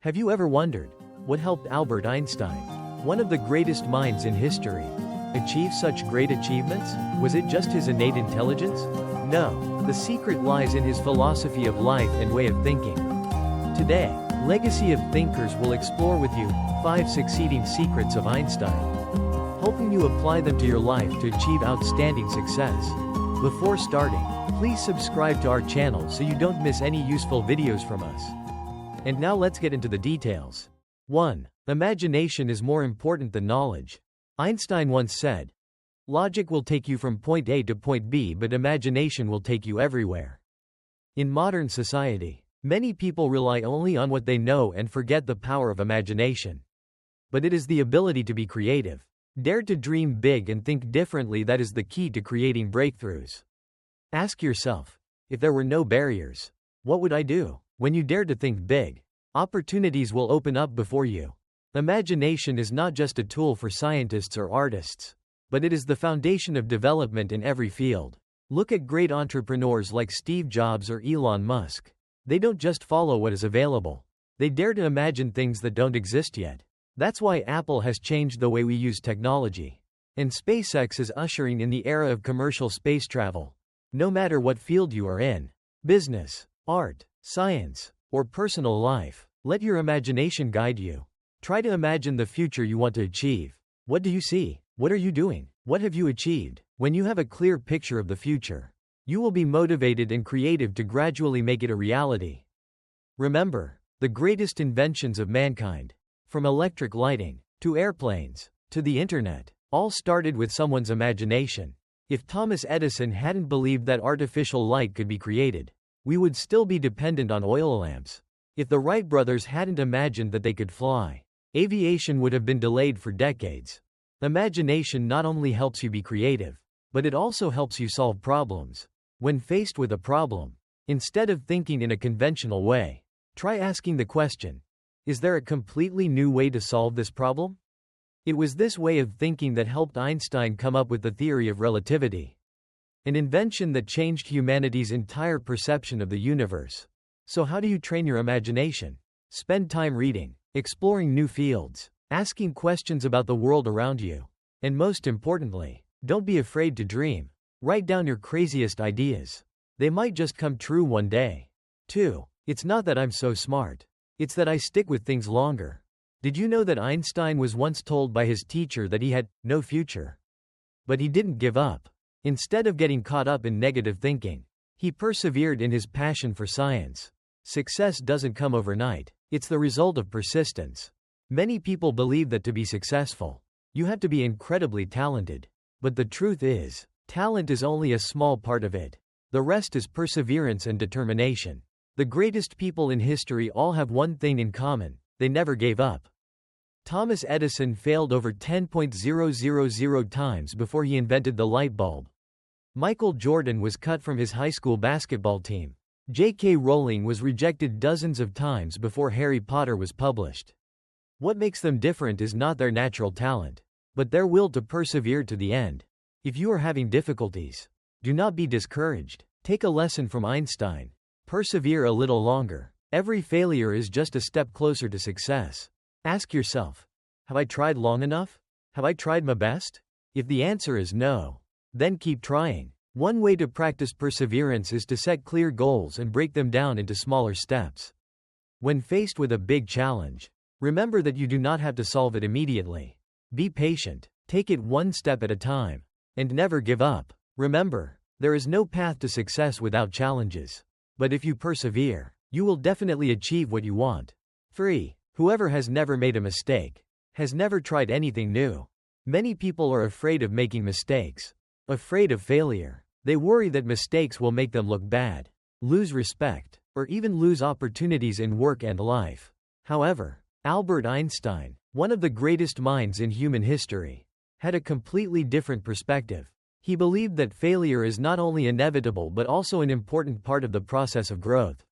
Have you ever wondered what helped Albert Einstein, one of the greatest minds in history, achieve such great achievements? Was it just his innate intelligence? No, the secret lies in his philosophy of life and way of thinking. Today, Legacy of Thinkers will explore with you 5 succeeding secrets of Einstein, helping you apply them to your life to achieve outstanding success. Before starting, please subscribe to our channel so you don't miss any useful videos from us. And now let's get into the details. 1. Imagination is more important than knowledge. Einstein once said, "Logic will take you from point A to point B, but imagination will take you everywhere." In modern society, many people rely only on what they know and forget the power of imagination. But it is the ability to be creative, dare to dream big and think differently that is the key to creating breakthroughs. Ask yourself, if there were no barriers, what would I do? When you dare to think big, opportunities will open up before you. Imagination is not just a tool for scientists or artists, but it is the foundation of development in every field. Look at great entrepreneurs like Steve Jobs or Elon Musk. They don't just follow what is available. They dare to imagine things that don't exist yet. That's why Apple has changed the way we use technology. And SpaceX is ushering in the era of commercial space travel. No matter what field you are in, business, art, science, or personal life, let your imagination guide you. Try to imagine the future you want to achieve. What do you see? What are you doing? What have you achieved? When you have a clear picture of the future, you will be motivated and creative to gradually make it a reality. Remember, the greatest inventions of mankind, from electric lighting, to airplanes, to the internet, all started with someone's imagination. If Thomas Edison hadn't believed that artificial light could be created, we would still be dependent on oil lamps. If the Wright brothers hadn't imagined that they could fly, aviation would have been delayed for decades. Imagination not only helps you be creative, but it also helps you solve problems. When faced with a problem, instead of thinking in a conventional way, try asking the question, is there a completely new way to solve this problem? It was this way of thinking that helped Einstein come up with the theory of relativity, an invention that changed humanity's entire perception of the universe. So how do you train your imagination? Spend time reading, exploring new fields, asking questions about the world around you. And most importantly, don't be afraid to dream. Write down your craziest ideas. They might just come true one day. 2. It's not that I'm so smart. It's that I stick with things longer. Did you know that Einstein was once told by his teacher that he had no future? But he didn't give up. Instead of getting caught up in negative thinking, he persevered in his passion for science. Success doesn't come overnight. It's the result of persistence. Many people believe that to be successful, you have to be incredibly talented. But the truth is, talent is only a small part of it. The rest is perseverance and determination. The greatest people in history all have one thing in common: they never gave up. Thomas Edison failed over 10,000 times before he invented the light bulb. Michael Jordan was cut from his high school basketball team. J.K. Rowling was rejected dozens of times before Harry Potter was published. What makes them different is not their natural talent, but their will to persevere to the end. If you are having difficulties, do not be discouraged. Take a lesson from Einstein. Persevere a little longer. Every failure is just a step closer to success. Ask yourself, have I tried long enough? Have I tried my best? If the answer is no, then keep trying. One way to practice perseverance is to set clear goals and break them down into smaller steps. When faced with a big challenge, remember that you do not have to solve it immediately. Be patient, take it one step at a time, and never give up. Remember, there is no path to success without challenges. But if you persevere, you will definitely achieve what you want. 3. Whoever has never made a mistake has never tried anything new. Many people are afraid of making mistakes, afraid of failure. They worry that mistakes will make them look bad, lose respect, or even lose opportunities in work and life. However, Albert Einstein, one of the greatest minds in human history, had a completely different perspective. He believed that failure is not only inevitable but also an important part of the process of growth.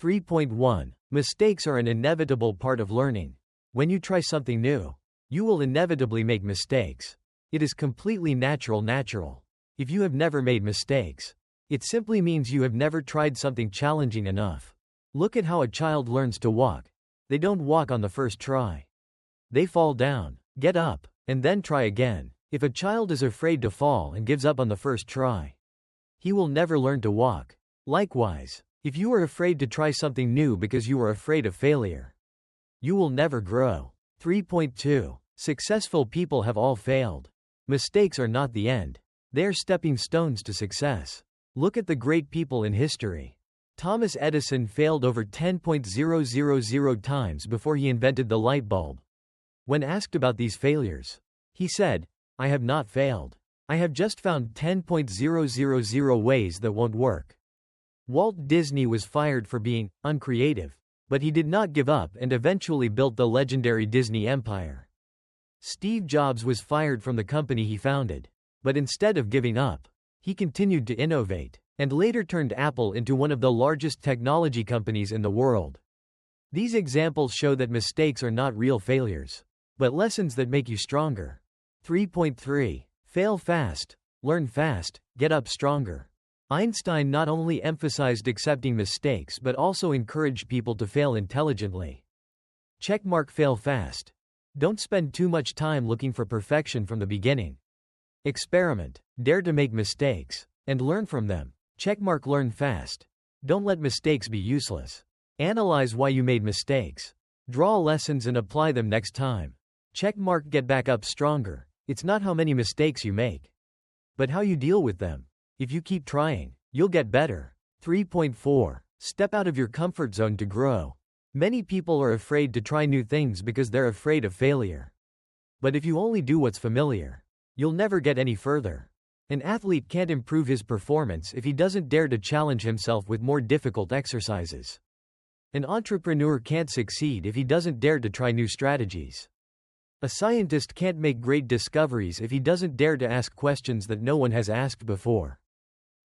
3.1. Mistakes are an inevitable part of learning. When you try something new, you will inevitably make mistakes. It is completely natural. If you have never made mistakes, it simply means you have never tried something challenging enough. Look at how a child learns to walk. They don't walk on the first try. They fall down, get up, and then try again. If a child is afraid to fall and gives up on the first try, he will never learn to walk. Likewise, if you are afraid to try something new because you are afraid of failure, you will never grow. 3.2. Successful people have all failed. Mistakes are not the end. They are stepping stones to success. Look at the great people in history. Thomas Edison failed over 10,000 times before he invented the light bulb. When asked about these failures, he said, "I have not failed. I have just found 10,000 ways that won't work." Walt Disney was fired for being uncreative, but he did not give up and eventually built the legendary Disney empire. Steve Jobs was fired from the company he founded, but instead of giving up, he continued to innovate, and later turned Apple into one of the largest technology companies in the world. These examples show that mistakes are not real failures, but lessons that make you stronger. 3.3. Fail fast, learn fast, get up stronger. Einstein not only emphasized accepting mistakes but also encouraged people to fail intelligently. Checkmark fail fast. Don't spend too much time looking for perfection from the beginning. Experiment, dare to make mistakes, and learn from them. Checkmark learn fast. Don't let mistakes be useless. Analyze why you made mistakes. Draw lessons and apply them next time. Checkmark get back up stronger. It's not how many mistakes you make, but how you deal with them. If you keep trying, you'll get better. 3.4. Step out of your comfort zone to grow. Many people are afraid to try new things because they're afraid of failure. But if you only do what's familiar, you'll never get any further. An athlete can't improve his performance if he doesn't dare to challenge himself with more difficult exercises. An entrepreneur can't succeed if he doesn't dare to try new strategies. A scientist can't make great discoveries if he doesn't dare to ask questions that no one has asked before.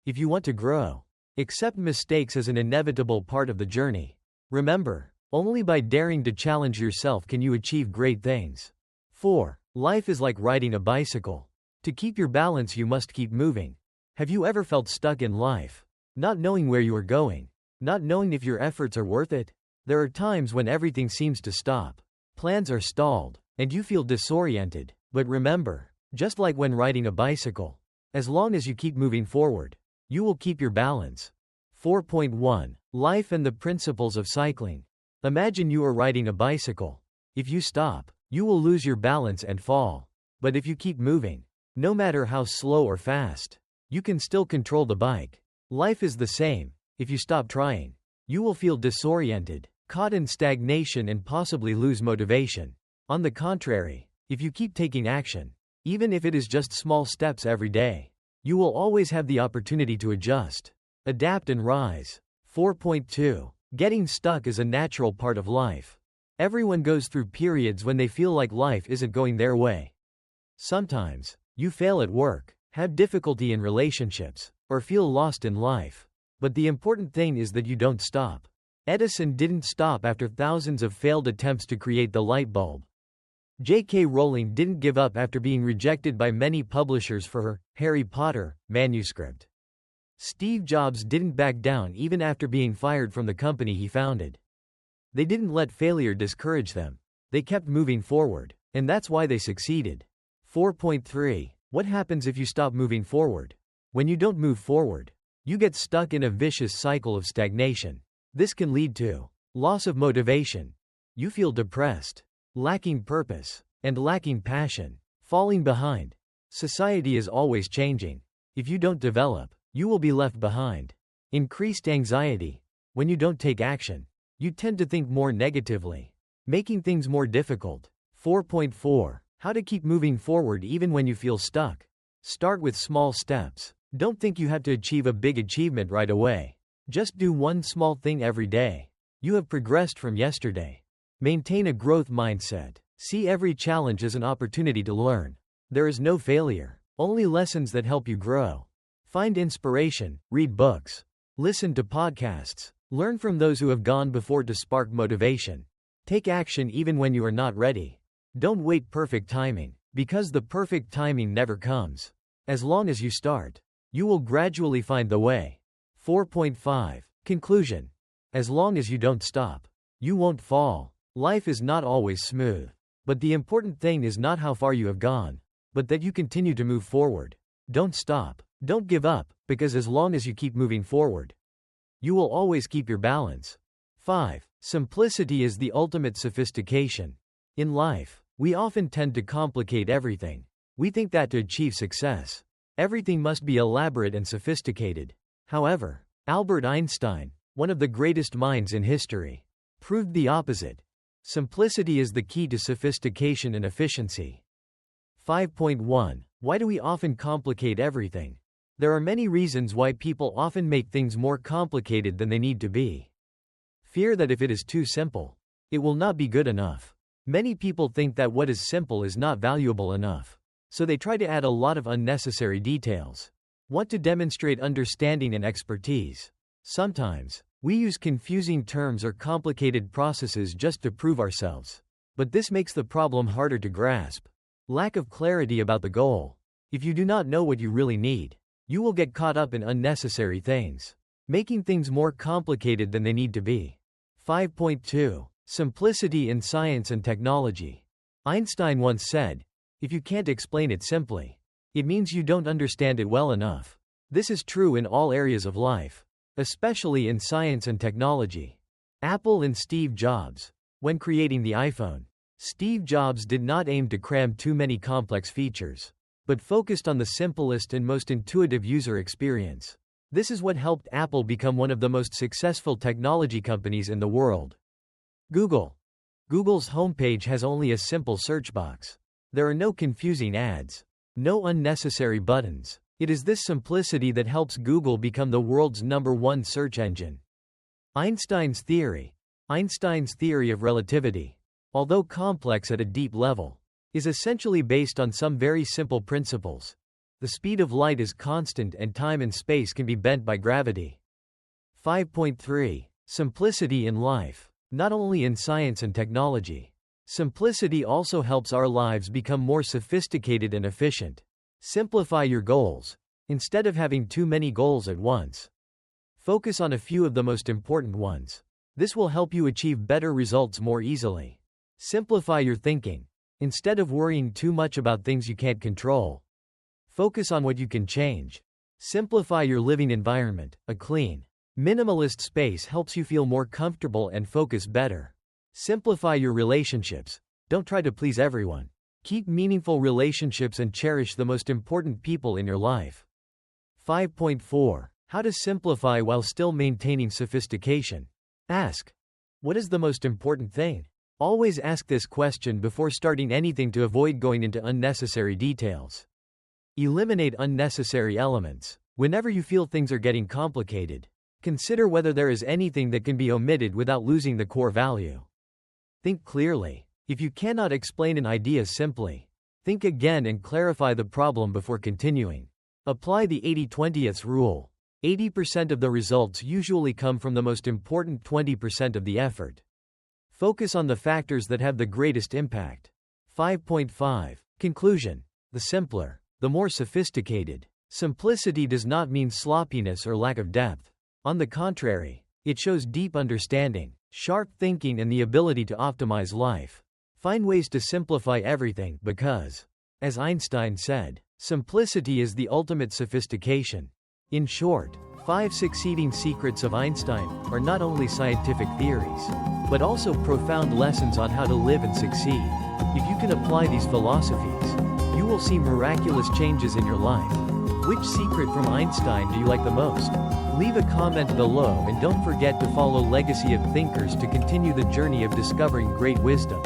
If you want to grow, accept mistakes as an inevitable part of the journey. Remember, only by daring to challenge yourself can you achieve great things. 4. Life is like riding a bicycle. To keep your balance, you must keep moving. Have you ever felt stuck in life, not knowing where you are going, not knowing if your efforts are worth it? There are times when everything seems to stop. Plans are stalled, and you feel disoriented. But remember, just like when riding a bicycle, as long as you keep moving forward, you will keep your balance. 4.1. Life and the principles of cycling. Imagine you are riding a bicycle. If you stop, you will lose your balance and fall. But if you keep moving, no matter how slow or fast, you can still control the bike. Life is the same. If you stop trying, you will feel disoriented, caught in stagnation, and possibly lose motivation. On the contrary, if you keep taking action, even if it is just small steps every day, you will always have the opportunity to adjust, adapt, and rise. 4.2. Getting stuck is a natural part of life. Everyone goes through periods when they feel like life isn't going their way. Sometimes, you fail at work, have difficulty in relationships, or feel lost in life. But the important thing is that you don't stop. Edison didn't stop after thousands of failed attempts to create the light bulb. J.K. Rowling didn't give up after being rejected by many publishers for her Harry Potter manuscript. Steve Jobs didn't back down even after being fired from the company he founded. They didn't let failure discourage them. They kept moving forward, and that's why they succeeded. 4.3. What happens if you stop moving forward? When you don't move forward, you get stuck in a vicious cycle of stagnation. This can lead to loss of motivation. You feel depressed, lacking purpose, and lacking passion, falling behind. Society is always changing. If you don't develop, you will be left behind. Increased anxiety. When you don't take action, you tend to think more negatively, making things more difficult. 4.4. How to keep moving forward even when you feel stuck. Start with small steps. Don't think you have to achieve a big achievement right away. Just do one small thing every day. You have progressed from yesterday. Maintain a growth mindset. See every challenge as an opportunity to learn. There is no failure, only lessons that help you grow. Find inspiration, read books, listen to podcasts, learn from those who have gone before to spark motivation. Take action even when you are not ready. Don't wait perfect timing, because the perfect timing never comes. As long as you start, you will gradually find the way. 4.5. Conclusion. As long as you don't stop, you won't fall. Life is not always smooth. But the important thing is not how far you have gone, but that you continue to move forward. Don't stop. Don't give up, because as long as you keep moving forward, you will always keep your balance. 5. Simplicity is the ultimate sophistication. In life, we often tend to complicate everything. We think that to achieve success, everything must be elaborate and sophisticated. However, Albert Einstein, one of the greatest minds in history, proved the opposite. Simplicity is the key to sophistication and efficiency. 5.1. Why do we often complicate everything? There are many reasons why people often make things more complicated than they need to be. Fear that if it is too simple, it will not be good enough. Many people think that what is simple is not valuable enough, so they try to add a lot of unnecessary details. Want to demonstrate understanding and expertise? Sometimes, we use confusing terms or complicated processes just to prove ourselves. But this makes the problem harder to grasp. Lack of clarity about the goal. If you do not know what you really need, you will get caught up in unnecessary things, making things more complicated than they need to be. 5.2. Simplicity in science and technology. Einstein once said, "If you can't explain it simply, it means you don't understand it well enough." This is true in all areas of life, especially in science and technology. Apple and Steve Jobs. When creating the iPhone, Steve Jobs did not aim to cram too many complex features, but focused on the simplest and most intuitive user experience. This is what helped Apple become one of the most successful technology companies in the world. Google. Google's homepage has only a simple search box. There are no confusing ads, no unnecessary buttons. It is this simplicity that helps Google become the world's #1 search engine. Einstein's theory. Einstein's theory of relativity, although complex at a deep level, is essentially based on some very simple principles. The speed of light is constant and time and space can be bent by gravity. 5.3. Simplicity in life. Not only in science and technology, simplicity also helps our lives become more sophisticated and efficient. Simplify your goals. Instead of having too many goals at once, focus on a few of the most important ones. This will help you achieve better results more easily. Simplify your thinking. Instead of worrying too much about things you can't control, focus on what you can change. Simplify your living environment. A clean, minimalist space helps you feel more comfortable and focus better. Simplify your relationships. Don't try to please everyone. Keep meaningful relationships and cherish the most important people in your life. 5.4. How to simplify while still maintaining sophistication. Ask, what is the most important thing? Always ask this question before starting anything to avoid going into unnecessary details. Eliminate unnecessary elements. Whenever you feel things are getting complicated, consider whether there is anything that can be omitted without losing the core value. Think clearly. If you cannot explain an idea simply, think again and clarify the problem before continuing. Apply the 80-20 rule. 80% of the results usually come from the most important 20% of the effort. Focus on the factors that have the greatest impact. 5.5. Conclusion. The simpler, the more sophisticated. Simplicity does not mean sloppiness or lack of depth. On the contrary, it shows deep understanding, sharp thinking, and the ability to optimize life. Find ways to simplify everything because, as Einstein said, simplicity is the ultimate sophistication. In short, 5 succeeding secrets of Einstein are not only scientific theories, but also profound lessons on how to live and succeed. If you can apply these philosophies, you will see miraculous changes in your life. Which secret from Einstein do you like the most? Leave a comment below and don't forget to follow Legacy of Thinkers to continue the journey of discovering great wisdom.